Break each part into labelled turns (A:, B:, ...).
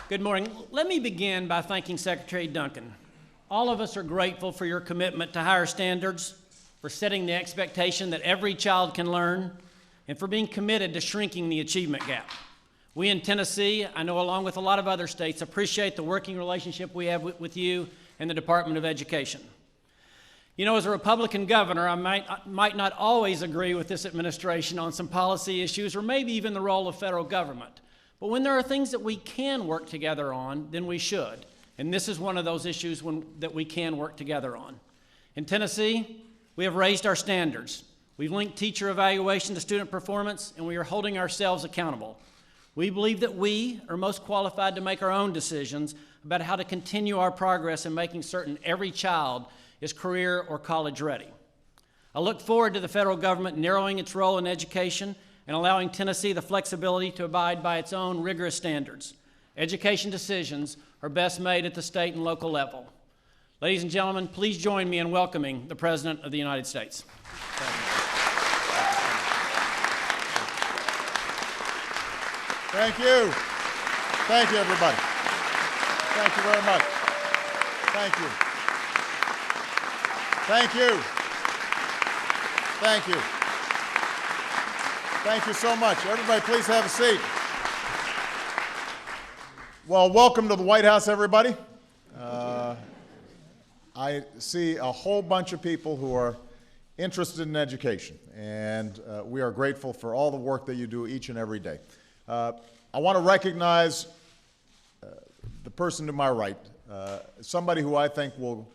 A: Good morning. Let me begin by thanking Secretary Duncan. All of us are grateful for your commitment to higher standards, for setting the expectation that every child can learn, and for being committed to shrinking the achievement gap. We in Tennessee, I know along with a lot of other states, appreciate the working relationship we have with you and the Department of Education. You know, as a Republican governor, I might not always agree with this administration on some policy issues or maybe even the role of federal government. But when there are things that we can work together on, then we should. And this is one of those issues that we can work together on. In Tennessee, we have raised our standards. We've linked teacher evaluation to student performance, and we are holding ourselves accountable. We believe that we are most qualified to make our own decisions about how to continue our progress in making certain every child is career or college ready. I look forward to the federal government narrowing its role in education and allowing Tennessee the flexibility to abide by its own rigorous standards. Education decisions are best made at the state and local level. Ladies and gentlemen, please join me in welcoming the President of the United States.
B: Thank you. Thank you, everybody. Thank you very much. Thank you. Thank you. Thank you. Thank you so much. Everybody, please have a seat. Well, welcome to the White House, everybody. I see a whole bunch of people who are interested in education, and we are grateful for all the work that you do each and every day. I want to recognize the person to my right, somebody who I think will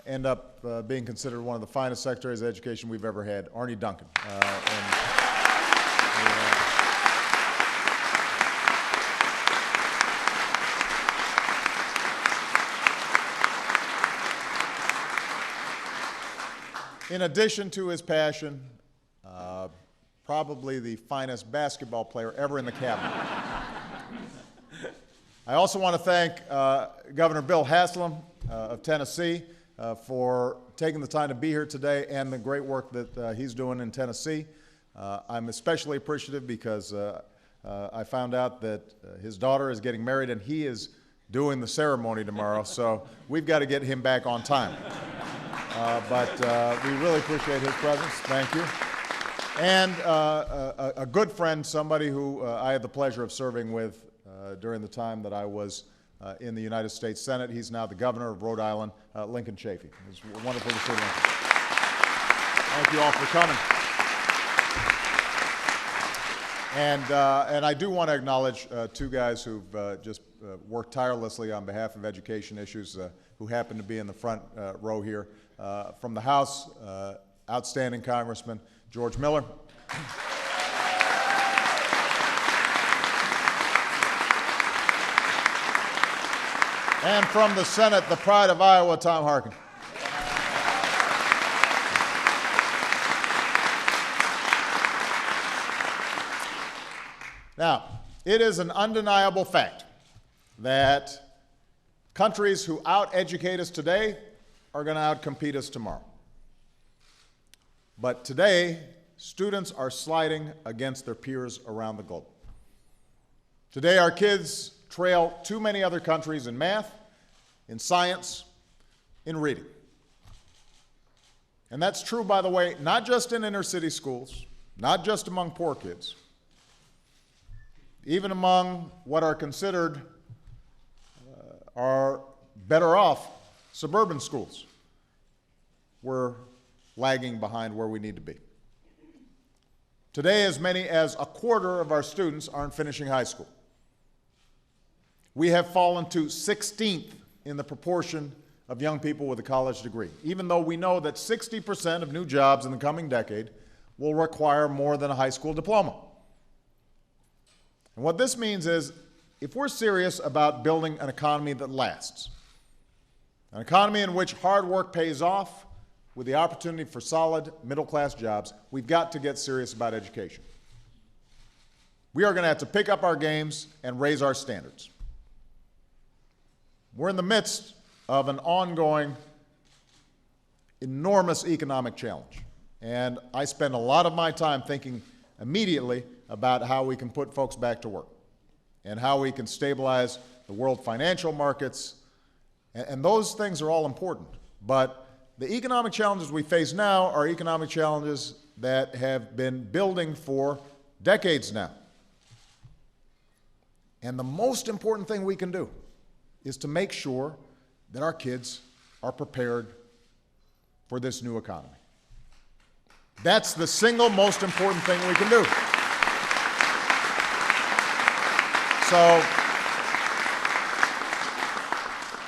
B: end up being considered one of the finest secretaries of education we've ever had, Arne Duncan. In addition to his passion, probably the finest basketball player ever in the cabinet. I also want to thank Governor Bill Haslam of Tennessee for taking the time to be here today and the great work that he's doing in Tennessee. I'm especially appreciative because I found out that his daughter is getting married and he is doing the ceremony tomorrow, so we've got to get him back on time. But we really appreciate his presence. Thank you. And a good friend, somebody who I had the pleasure of serving with during the time that I was in the United States Senate. He's now the governor of Rhode Island, Lincoln Chafee. It's wonderful to see Lincoln. Thank you all for coming. And I do want to acknowledge two guys who've just worked tirelessly on behalf of education issues who happen to be in the front row here. From the House, outstanding Congressman George Miller. And from the Senate, the pride of Iowa, Tom Harkin. Now, it is an undeniable fact that countries who out-educate us today are going to outcompete us tomorrow. But today, students are sliding against their peers around the globe. Today, our kids trail too many other countries in math, in science, in reading. And that's true, by the way, not just in inner city schools, not just among poor kids, even among what are considered are better off suburban schools. We're lagging behind where we need to be. Today, as many as a quarter of our students aren't finishing high school. We have fallen to 16th in the proportion of young people with a college degree, even though we know that 60% of new jobs in the coming decade will require more than a high school diploma. And what this means is, if we're serious about building an economy that lasts, an economy in which hard work pays off with the opportunity for solid middle-class jobs, we've got to get serious about education. We are going to have to pick up our games and raise our standards. We're in the midst of an ongoing, enormous economic challenge. And I spend a lot of my time thinking immediately about how we can put folks back to work and how we can stabilize the world financial markets, and those things are all important. But the economic challenges we face now are economic challenges that have been building for decades now. And the most important thing we can do is to make sure that our kids are prepared for this new economy. That's the single most important thing we can do.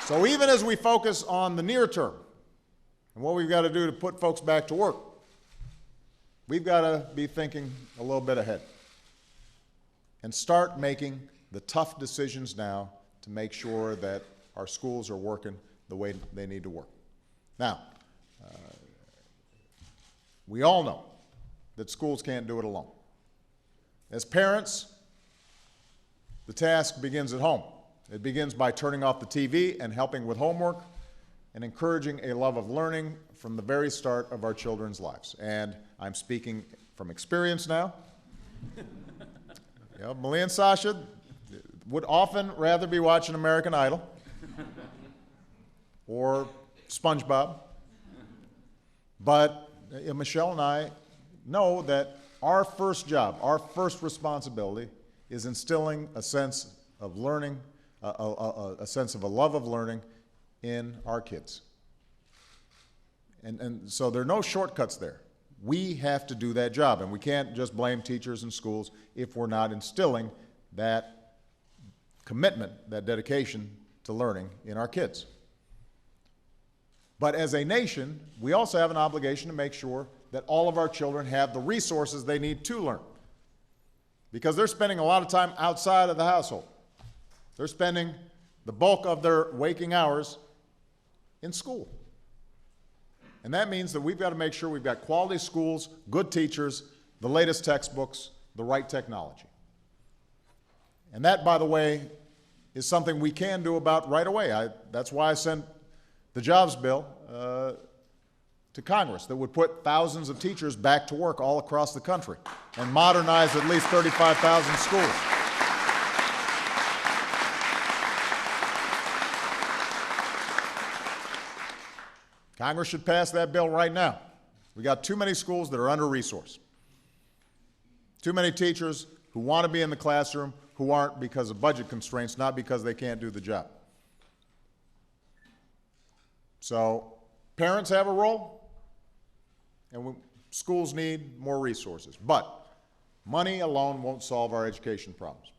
B: So even as we focus on the near term and what we've got to do to put folks back to work, we've got to be thinking a little bit ahead and start making the tough decisions now to make sure that our schools are working the way they need to work. Now, we all know that schools can't do it alone. As parents, the task begins at home. It begins by turning off the TV and helping with homework and encouraging a love of learning from the very start of our children's lives. And I'm speaking from experience now. Malia and Sasha would often rather be watching American Idol or SpongeBob. But Michelle and I know that our first job, our first responsibility is instilling a sense of learning, a sense of a love of learning in our kids. And so there are no shortcuts there. We have to do that job, and we can't just blame teachers and schools if we're not instilling that commitment, that dedication to learning in our kids. But as a nation, we also have an obligation to make sure that all of our children have the resources they need to learn, because they're spending a lot of time outside of the household. They're spending the bulk of their waking hours in school. And that means that we've got to make sure we've got quality schools, good teachers, the latest textbooks, the right technology. And that, by the way, is something we can do about right away. That's why I sent the jobs bill to Congress that would put thousands of teachers back to work all across the country and modernize at least 35,000 schools. Congress should pass that bill right now. We got too many schools that are under-resourced. Too many teachers who want to be in the classroom who aren't because of budget constraints, not because they can't do the job. So parents have a role, and schools need more resources. But money alone won't solve our education problems.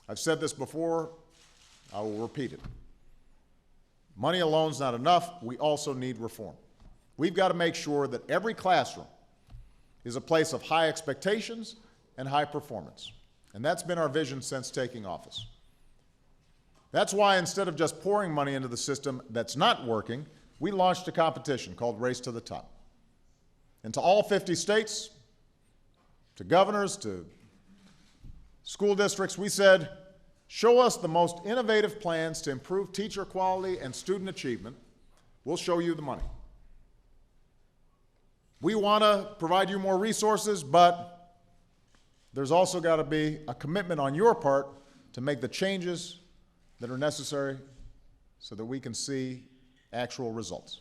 B: I've said this before, I will repeat it. Money alone is not enough. We also need reform. We've got to make sure that every classroom is a place of high expectations and high performance. And that's been our vision since taking office. That's why instead of just pouring money into the system that's not working, we launched a competition called Race to the Top. And to all 50 states, to governors, to school districts, we said, show us the most innovative plans to improve teacher quality and student achievement. We'll show you the money. We want to provide you more resources, but there's also got to be a commitment on your part to make the changes that are necessary so that we can see actual results.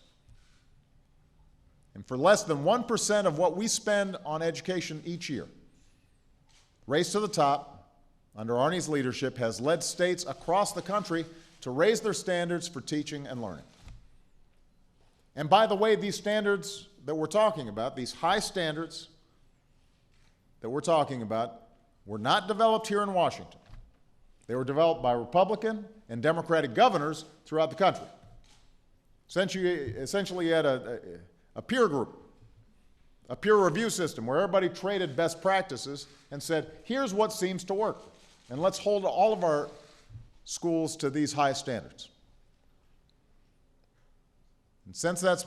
B: And for less than 1% of what we spend on education each year, Race to the Top, under Arnie's leadership, has led states across the country to raise their standards for teaching and learning. And by the way, these standards that we're talking about, these high standards that we're talking about, were not developed here in Washington. They were developed by Republican and Democratic governors throughout the country. Essentially, you had a peer group, a peer review system where everybody traded best practices and said, here's what seems to work, and let's hold all of our schools to these high standards. And since that's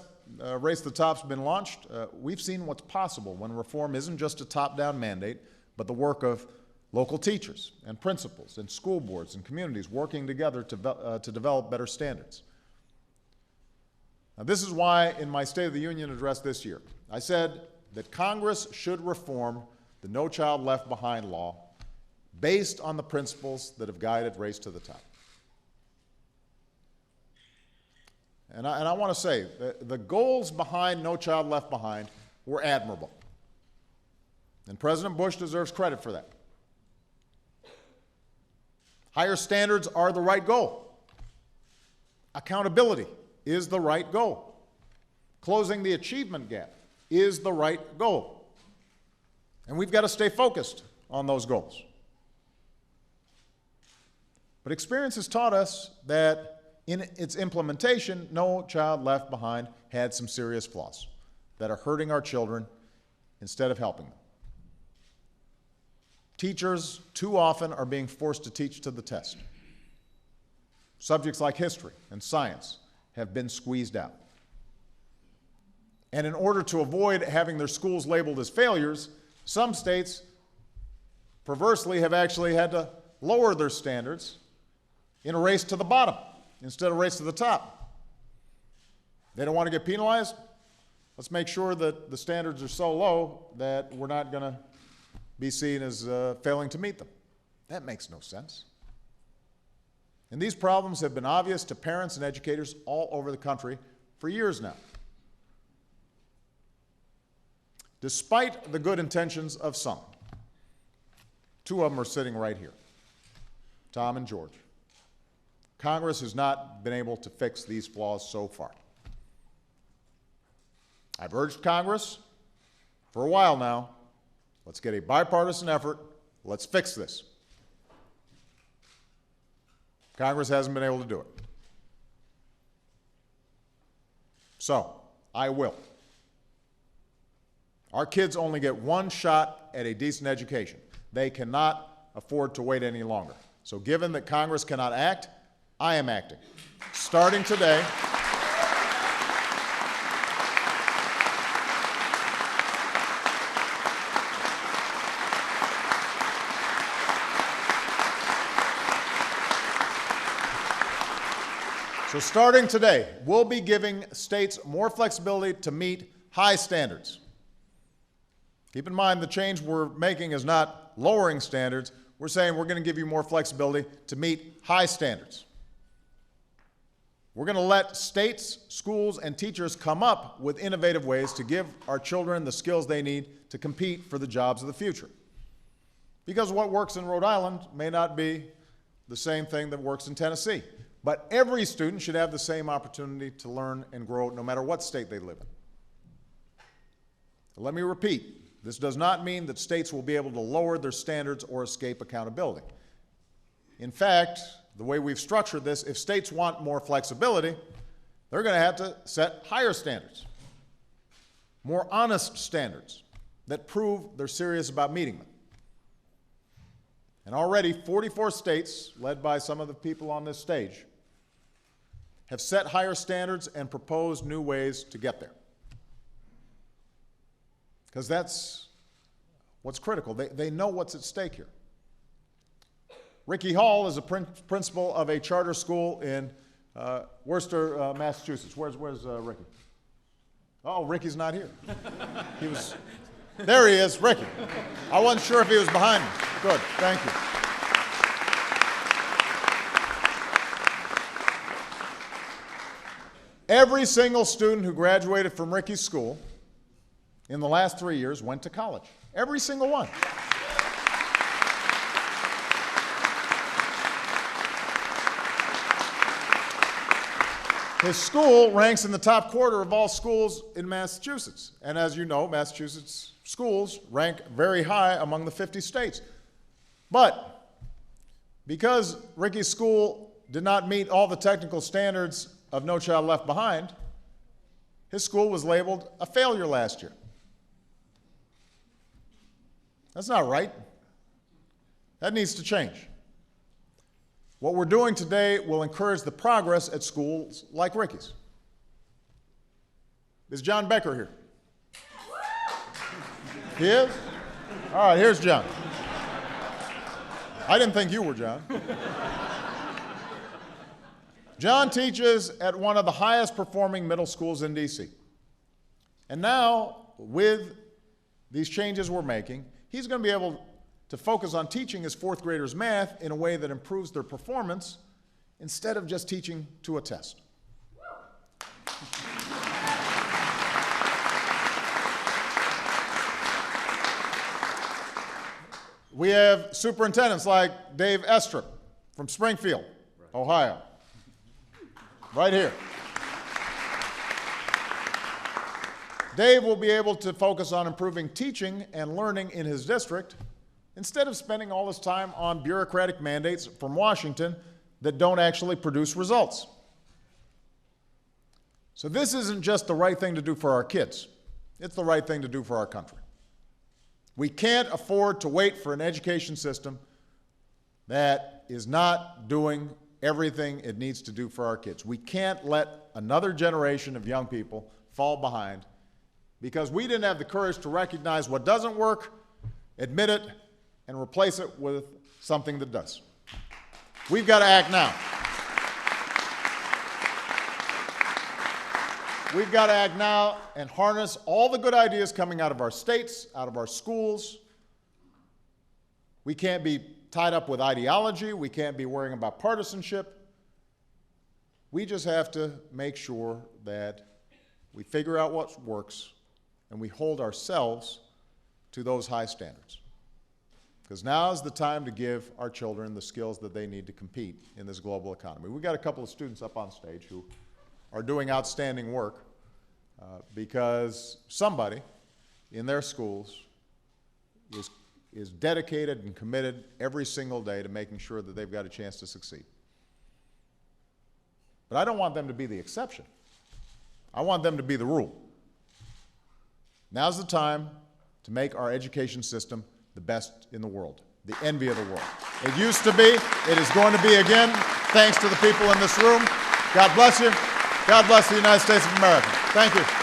B: Race to the Top's been launched, we've seen what's possible when reform isn't just a top-down mandate, but the work of local teachers and principals and school boards and communities working together to develop better standards. Now, this is why in my State of the Union address this year, I said that Congress should reform the No Child Left Behind law based on the principles that have guided Race to the Top. And I want to say, the goals behind No Child Left Behind were admirable. And President Bush deserves credit for that. Higher standards are the right goal. Accountability is the right goal. Closing the achievement gap is the right goal. And we've got to stay focused on those goals. But experience has taught us that in its implementation, No Child Left Behind had some serious flaws that are hurting our children instead of helping them. Teachers too often are being forced to teach to the test. Subjects like history and science have been squeezed out. And in order to avoid having their schools labeled as failures, some states perversely have actually had to lower their standards in a race to the bottom instead of a race to the top. They don't want to get penalized? Let's make sure that the standards are so low that we're not going to be seen as failing to meet them. That makes no sense. And these problems have been obvious to parents and educators all over the country for years now. Despite the good intentions of some, two of them are sitting right here, Tom and George. Congress has not been able to fix these flaws so far. I've urged Congress for a while now, let's get a bipartisan effort, let's fix this. Congress hasn't been able to do it. So, I will. Our kids only get one shot at a decent education. They cannot afford to wait any longer. So given that Congress cannot act, I am acting. Starting today, we'll be giving states more flexibility to meet high standards. Keep in mind the change we're making is not lowering standards. We're saying we're going to give you more flexibility to meet high standards. We're going to let states, schools, and teachers come up with innovative ways to give our children the skills they need to compete for the jobs of the future. Because what works in Rhode Island may not be the same thing that works in Tennessee. But every student should have the same opportunity to learn and grow no matter what state they live in. Let me repeat, this does not mean that states will be able to lower their standards or escape accountability. In fact, the way we've structured this, if states want more flexibility, they're going to have to set higher standards, more honest standards that prove they're serious about meeting them. And already 44 states, led by some of the people on this stage, have set higher standards and proposed new ways to get there. Because that's what's critical. They know what's at stake here. Ricky Hall is a principal of a charter school in Worcester, Massachusetts. Where's Ricky? Oh, Ricky's not here. There he is, Ricky. I wasn't sure if he was behind me. Good, thank you. Every single student who graduated from Ricky's school in the last 3 years went to college. Every single one. His school ranks in the top quarter of all schools in Massachusetts. And as you know, Massachusetts schools rank very high among the 50 states. But because Ricky's school did not meet all the technical standards of No Child Left Behind, his school was labeled a failure last year. That's not right. That needs to change. What we're doing today will encourage the progress at schools like Ricky's. Is John Becker here? He is? All right, here's John. I didn't think you were John. John teaches at one of the highest performing middle schools in DC. And now, with these changes we're making, he's going to be able to focus on teaching his fourth graders math in a way that improves their performance instead of just teaching to a test. We have superintendents like Dave Estrup from Springfield, Ohio, right here. Dave will be able to focus on improving teaching and learning in his district instead of spending all his time on bureaucratic mandates from Washington that don't actually produce results. So this isn't just the right thing to do for our kids. It's the right thing to do for our country. We can't afford to wait for an education system that is not doing everything it needs to do for our kids. We can't let another generation of young people fall behind because we didn't have the courage to recognize what doesn't work, admit it, and replace it with something that does. We've got to act now. We've got to act now and harness all the good ideas coming out of our states, out of our schools. We can't be tied up with ideology. We can't be worrying about partisanship. We just have to make sure that we figure out what works and we hold ourselves to those high standards. Because now is the time to give our children the skills that they need to compete in this global economy. We've got a couple of students up on stage who are doing outstanding work because somebody in their schools is dedicated and committed every single day to making sure that they've got a chance to succeed. But I don't want them to be the exception. I want them to be the rule. Now's the time to make our education system the best in the world, the envy of the world. It used to be, it is going to be again, thanks to the people in this room. God bless you. God bless the United States of America. Thank you.